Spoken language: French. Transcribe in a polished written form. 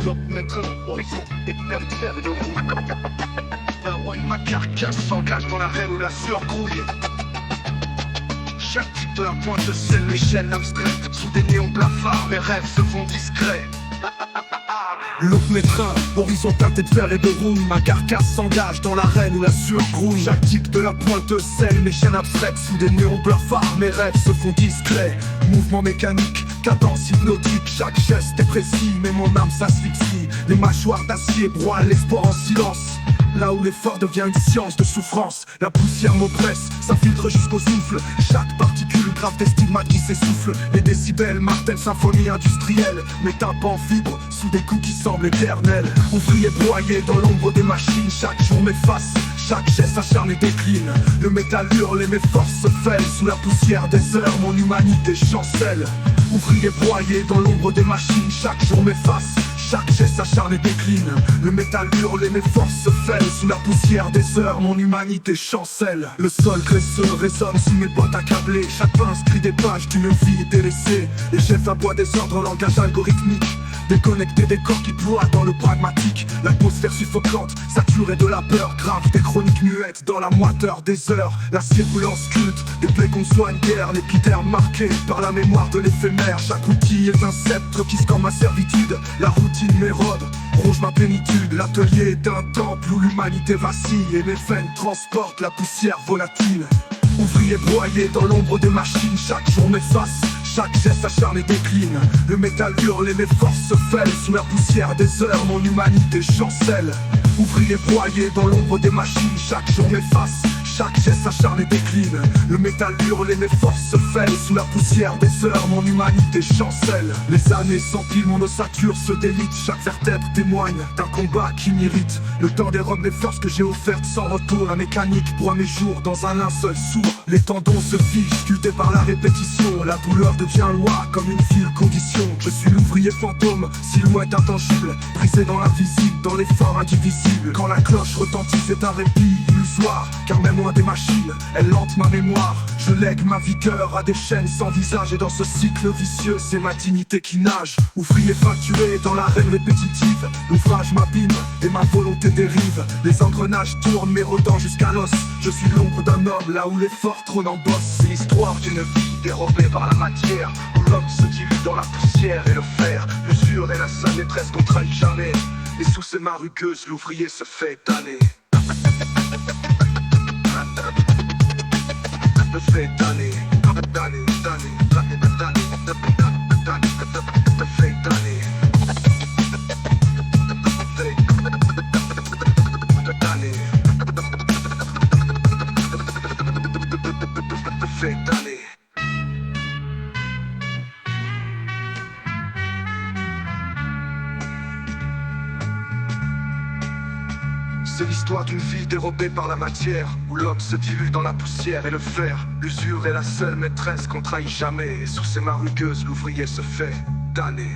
clope mettre un horizon et perdre faire de roue. Ma carcasse s'engage dans l'arène où la sueur grouille. Chaque type de pointe scelle les chaînes abstraites. Sous des néons blafards, mes rêves se font discrets. L'autre m'étreint, horizon teinté de fer et de rouille. Ma carcasse s'engage dans l'arène où la sueur grouille. Chaque type de la pointe scelle mes chaînes abstraites. Sous des néons blafards, mes rêves se font discrets. Mouvement mécanique, cadence hypnotique. Chaque geste est précis, mais mon âme s'asphyxie. Les mâchoires d'acier broient l'espoir en silence. Là où l'effort devient une science de souffrance, la poussière m'oppresse, s'infiltre jusqu'au souffle. Chaque particule grave des stigmates qui s'essoufflent. Les décibels martèlent symphonie industrielle. Mes tympans vibrent sous des coups qui semblent éternels. Ouvrier broyé dans l'ombre des machines. Chaque jour m'efface, chaque geste acharné décline. Le métal hurle et mes forces se fêlent. Sous la poussière des heures, mon humanité chancelle. Ouvrier broyé dans l'ombre des machines. Chaque jour m'efface, chaque geste acharné décline. Le métal hurle et mes forces se fêlent. Sous la poussière des heures, mon humanité chancelle. Le sol graisseux résonne sous mes bottes accablées. Chaque pain inscrit des pages d'une vie délaissée. Les chefs aboient des ordres en langage algorithmique. Déconnectés des corps qui ploient dans le pragmatique. L'atmosphère suffocante, saturée de la peur grave. Des chroniques muettes dans la moiteur des heures. La circulence culte, des plaies qu'on soigne guère. L'épiderme marqué par la mémoire de l'éphémère. Chaque outil est un sceptre qui score ma servitude. La routine m'érode, ronge ma plénitude. L'atelier est un temple où l'humanité vacille. Et mes veines transportent la poussière volatile. Ouvrier broyé dans l'ombre des machines. Chaque jour m'efface, chaque geste acharné décline. Le métal hurle et mes forces se fêlent. Sous la poussière des heures, mon humanité chancelle. Ouvrier broyé dans l'ombre des machines. Chaque jour m'efface, chaque geste acharné décline. Le métal hurle et mes forces se fêlent. Sous la poussière des heures, mon humanité chancelle. Les années s'empilent, mon ossature se délite. Chaque vertèbre témoigne d'un combat qui m'irrite. Le temps dérobe les forces que j'ai offertes sans retour. La mécanique broie mes jours dans un linceul sourd. Les tendons se figent, sculptés par la répétition. La douleur devient loi comme une ville condition. Je suis l'ouvrier fantôme, silhouette intangible. Brisé dans l'invisible, dans l'effort indivisible. Quand la cloche retentit, c'est un répit illusoire. Car même loin des machines, elle hante ma mémoire. Je lègue ma vigueur à des chaînes sans visage. Et dans ce cycle vicieux, c'est ma dignité qui nage. Ouvrier fracturé dans l'arène répétitive. L'ouvrage m'abîme et ma volonté dérive. Les engrenages tournent, m'érodant jusqu'à l'os. Je suis l'ombre d'un homme, là où l'effort trône en bosse. C'est l'histoire d'une vie dérobée par la matière, où l'homme se dilue dans la poussière et le fer. L'usure et la seule maîtresse qu'on trahit jamais. Et sous ces mains rugueuses, l'ouvrier se fait damner. Se fait damner, damner, damner, damner, damner, damner, se fait damner. C'est l'histoire d'une vie dérobée par la matière, où l'homme se dilue dans la poussière et le fer. L'usure est la seule maîtresse qu'on trahit jamais. Et sous ses mains rugueuses, l'ouvrier se fait damner.